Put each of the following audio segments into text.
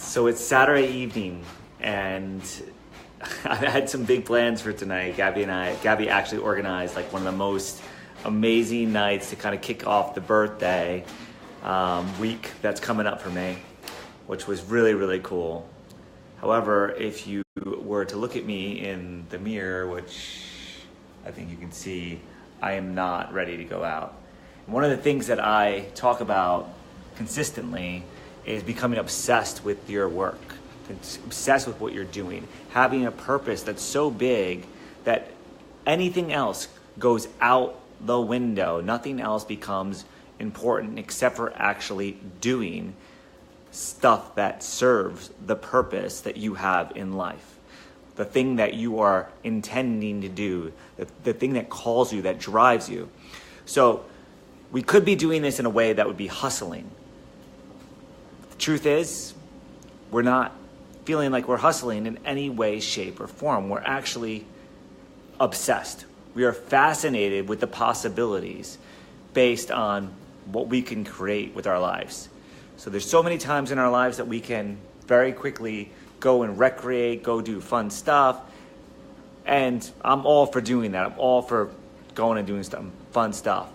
So it's Saturday evening, and I had some big plans for tonight. Gabby actually organized like one of the most amazing nights to kind of kick off the birthday week that's coming up for me, which was really, really cool. However, if you were to look at me in the mirror, which I think you can see, I am not ready to go out. And one of the things that I talk about consistently is becoming obsessed with your work, obsessed with what you're doing, having a purpose that's so big that anything else goes out the window. Nothing else becomes important except for actually doing stuff that serves the purpose that you have in life. The thing that you are intending to do, the thing that calls you, that drives you. So we could be doing this in a way that would be hustling. The truth is, we're not feeling like we're hustling in any way, shape, or form. We're actually obsessed. We are fascinated with the possibilities based on what we can create with our lives. So there's so many times in our lives that we can very quickly go and recreate, go do fun stuff. And I'm all for doing that. I'm all for going and doing fun stuff.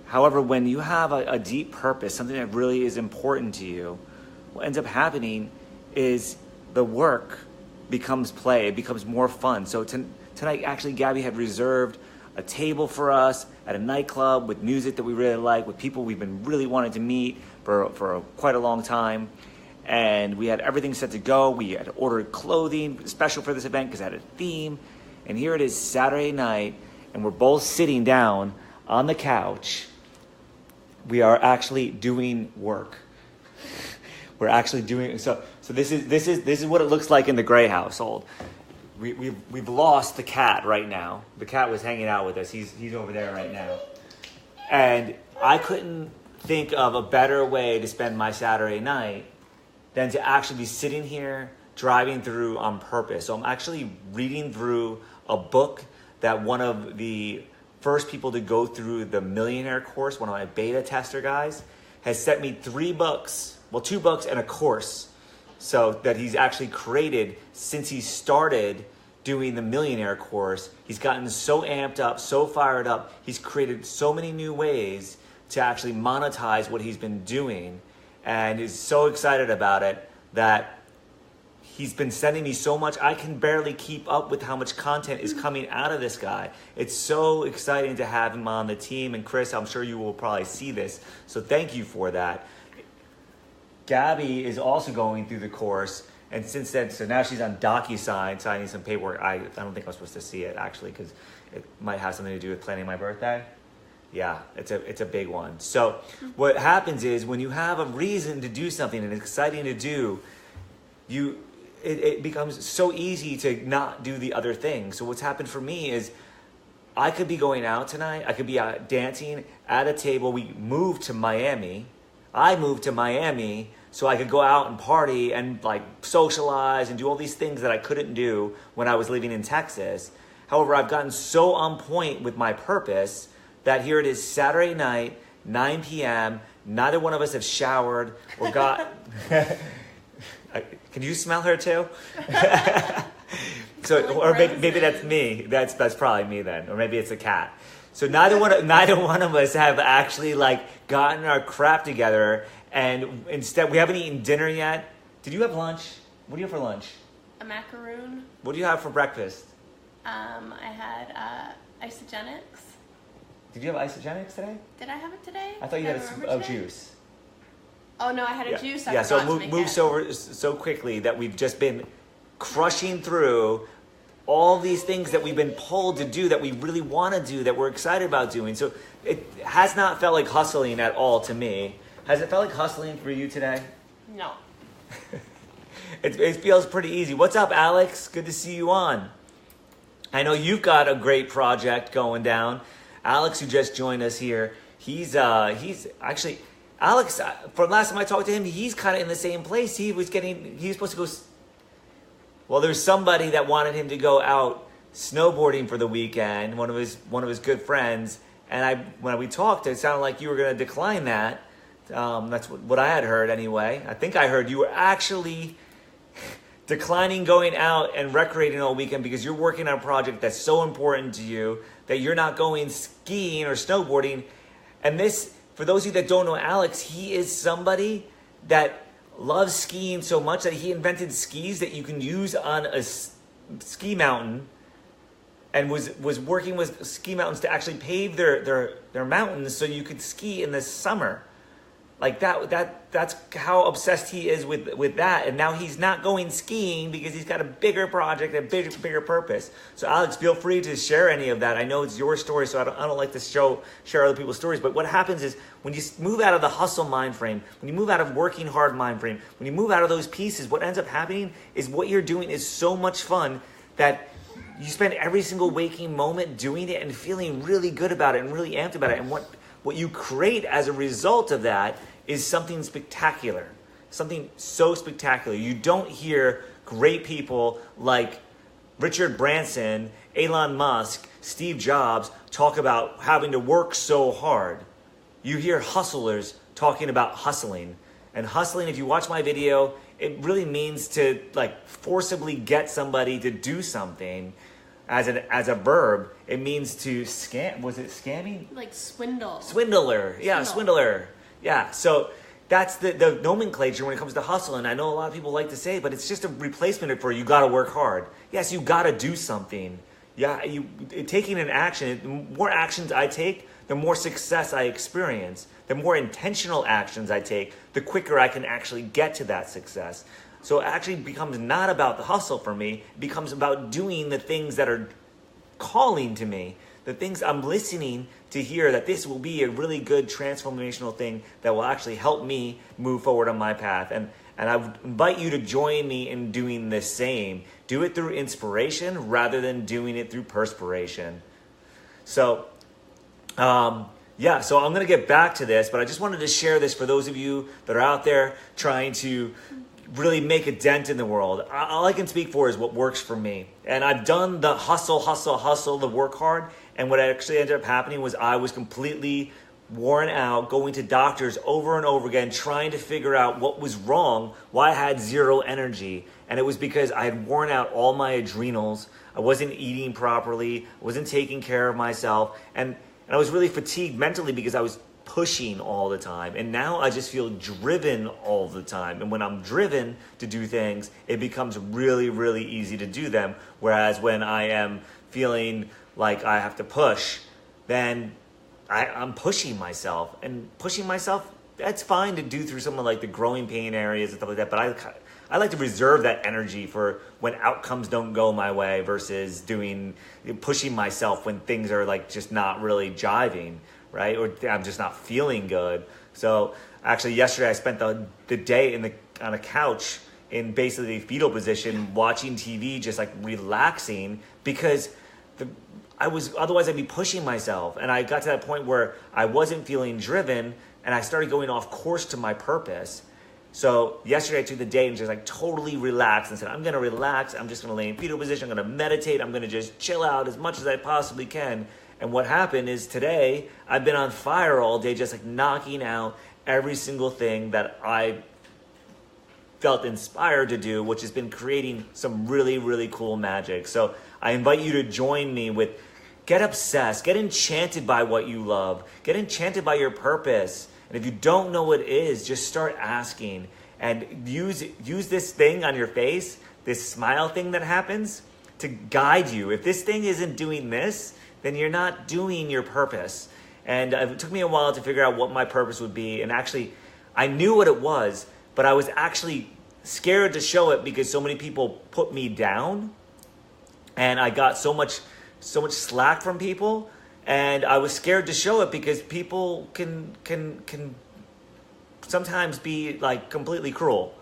However, when you have a deep purpose, something that really is important to you, what ends up happening is the work becomes play. It becomes more fun. So tonight, actually, Gabby had reserved a table for us at a nightclub with music that we really like, with people we've been really wanting to meet for quite a long time. And we had everything set to go. We had ordered clothing special for this event because it had a theme. And here it is Saturday night, and we're both sitting down on the couch. We are actually doing work. We're actually doing so. This is what it looks like in the Gray household. We've lost the cat right now. The cat was hanging out with us. He's over there right now. And I couldn't think of a better way to spend my Saturday night than to actually be sitting here driving through on purpose. So I'm actually reading through a book that one of the first people to go through the Millionaire course, one of my beta tester guys, has sent me 3 books, well, 2 books and a course, so that he's actually created since he started doing the Millionaire course. He's gotten so amped up, so fired up. He's created so many new ways to actually monetize what he's been doing, and is so excited about it that he's been sending me so much. I can barely keep up with how much content is coming out of this guy. It's so exciting to have him on the team. And Chris, I'm sure you will probably see this, so thank you for that. Gabby is also going through the course, and since then, so now she's on DocuSign signing some paperwork. I don't think I'm supposed to see it actually, because it might have something to do with planning my birthday. Yeah, it's a big one. So what happens is when you have a reason to do something and it's exciting to do, it becomes so easy to not do the other thing. So what's happened for me is I could be going out tonight. I could be out dancing at a table. We moved to Miami. I moved to Miami so I could go out and party and like socialize and do all these things that I couldn't do when I was living in Texas. However, I've gotten so on point with my purpose that here it is Saturday night, 9 p.m. Neither one of us have showered or got... Can you smell her too? So, or maybe that's me. That's probably me then, or maybe it's a cat. So neither one of us have actually like gotten our crap together, and instead we haven't eaten dinner yet. Did you have lunch? What do you have for lunch? A macaroon. What do you have for breakfast? I had Isagenix. Did you have Isagenix today? Did I have it today? I thought you had a juice. Oh no, I had a juice. So it moves over so quickly that we've just been crushing through all these things that we've been pulled to do, that we really want to do, that we're excited about doing. So it has not felt like hustling at all to me. Has it felt like hustling for you today? No. It feels pretty easy. What's up, Alex? Good to see you on. I know you've got a great project going down. Alex, who just joined us here, he's actually... Alex, from last time I talked to him, he's kind of in the same place. He was supposed to go... Well, there's somebody that wanted him to go out snowboarding for the weekend, one of his good friends. And when we talked, it sounded like you were going to decline that That's what I had heard anyway. I think I heard you were actually declining going out and recreating all weekend because you're working on a project that's so important to you that you're not going skiing or snowboarding. And this, for those of you that don't know Alex, he is somebody that loves skiing so much that he invented skis that you can use on a ski mountain, and was working with ski mountains to actually pave their mountains so you could ski in the summer. Like that's how obsessed he is with that. And now he's not going skiing because he's got a bigger project, a bigger purpose. So Alex, feel free to share any of that. I know it's your story, so I don't like to share other people's stories. But what happens is when you move out of the hustle mind frame, when you move out of working hard mind frame, when you move out of those pieces, what ends up happening is what you're doing is so much fun that you spend every single waking moment doing it and feeling really good about it and really amped about it. And what you create as a result of that is something spectacular, something so spectacular. You don't hear great people like Richard Branson, Elon Musk, Steve Jobs talk about having to work so hard. You hear hustlers talking about hustling. And hustling, if you watch my video, it really means to like forcibly get somebody to do something. As a verb, it means to scam. Was it scamming? Like swindle. Swindler. Yeah, swindler. Yeah. So that's the nomenclature when it comes to hustle. And I know a lot of people like to say, but it's just a replacement for you got to work hard. Yes, you got to do something. Yeah, taking an action. The more actions I take, the more success I experience. The more intentional actions I take, the quicker I can actually get to that success. So it actually becomes not about the hustle for me. It becomes about doing the things that are calling to me, the things I'm listening to hear that this will be a really good transformational thing that will actually help me move forward on my path. And I would invite you to join me in doing the same. Do it through inspiration rather than doing it through perspiration. So, so I'm going to get back to this, but I just wanted to share this for those of you that are out there trying to really make a dent in the world. All I can speak for is what works for me. And I've done the hustle, the work hard. And what actually ended up happening was I was completely worn out, going to doctors over and over again, trying to figure out what was wrong, why I had zero energy. And it was because I had worn out all my adrenals. I wasn't eating properly, I wasn't taking care of myself. And I was really fatigued mentally because I was pushing all the time. And now I just feel driven all the time. And when I'm driven to do things, it becomes really, really easy to do them. Whereas when I am feeling like I have to push, then I'm pushing myself. And pushing myself, that's fine to do through some of like the growing pain areas and stuff like that. But I like to reserve that energy for when outcomes don't go my way versus pushing myself when things are like just not really jiving. Right? Or I'm just not feeling good. So actually yesterday I spent the day on a couch in basically fetal position watching TV, just like relaxing because otherwise I'd be pushing myself. And I got to that point where I wasn't feeling driven and I started going off course to my purpose. So yesterday I took the day and just like totally relaxed and said, I'm going to relax. I'm just going to lay in fetal position. I'm going to meditate. I'm going to just chill out as much as I possibly can. And what happened is today, I've been on fire all day, just like knocking out every single thing that I felt inspired to do, which has been creating some really, really cool magic. So I invite you to join me with get obsessed, get enchanted by what you love, get enchanted by your purpose. And if you don't know what it is, just start asking and use this thing on your face, this smile thing that happens to guide you. If this thing isn't doing this, then you're not doing your purpose. And it took me a while to figure out what my purpose would be. And actually, I knew what it was, but I was actually scared to show it because so many people put me down. And I got so much slack from people. And I was scared to show it because people can sometimes be like completely cruel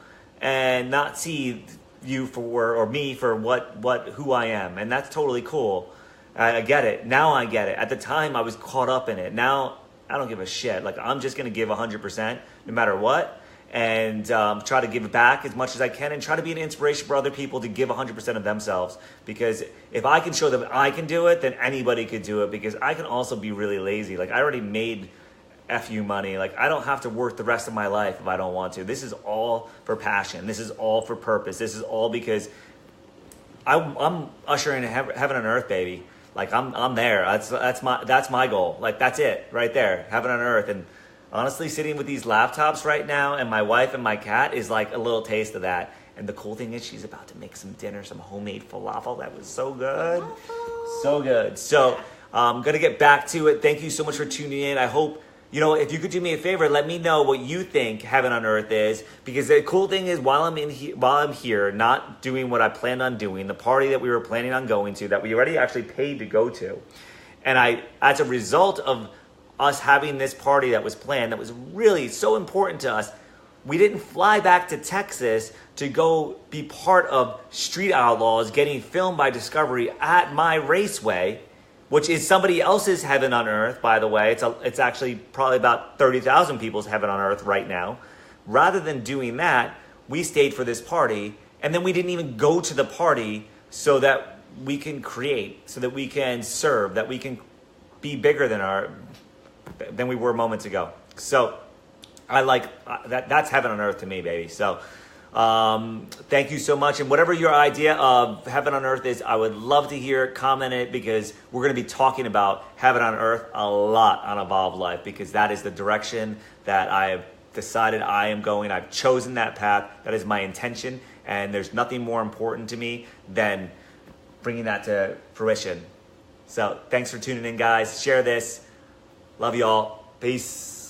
and not see you or me for who I am. And that's totally cool. I get it. Now I get it. At the time, I was caught up in it. Now, I don't give a shit. Like, I'm just going to give 100% no matter what and try to give back as much as I can and try to be an inspiration for other people to give 100% of themselves. Because if I can show them I can do it, then anybody could do it because I can also be really lazy. Like, I already made F you money. Like, I don't have to work the rest of my life if I don't want to. This is all for passion. This is all for purpose. This is all because I'm ushering heaven on earth, baby. Like, I'm there. That's my goal. Like, that's it right there, heaven on earth. And honestly, sitting with these laptops right now and my wife and my cat is like a little taste of that. And the cool thing is she's about to make some dinner, some homemade falafel. That was so good. So good. So I'm going to get back to it. Thank you so much for tuning in. I hope, if you could do me a favor, let me know what you think heaven on earth is. Because the cool thing is while I'm here, not doing what I planned on doing, the party that we were planning on going to, that we already actually paid to go to. And as a result of us having this party that was planned, that was really so important to us, we didn't fly back to Texas to go be part of Street Outlaws getting filmed by Discovery at my raceway, which is somebody else's heaven on earth, by the way. It's actually probably about 30,000 people's heaven on earth right now. Rather than doing that, we stayed for this party, and then we didn't even go to the party so that we can create, so that we can serve, that we can be bigger than we were moments ago. So I like that. That's heaven on earth to me, baby. So thank you so much. And whatever your idea of heaven on earth is, I would love to hear it, comment it, because we're going to be talking about heaven on earth a lot on Evolve Life, because that is the direction that I have decided I am going. I've chosen that path. That is my intention. And there's nothing more important to me than bringing that to fruition. So thanks for tuning in, guys. Share this. Love you all. Peace.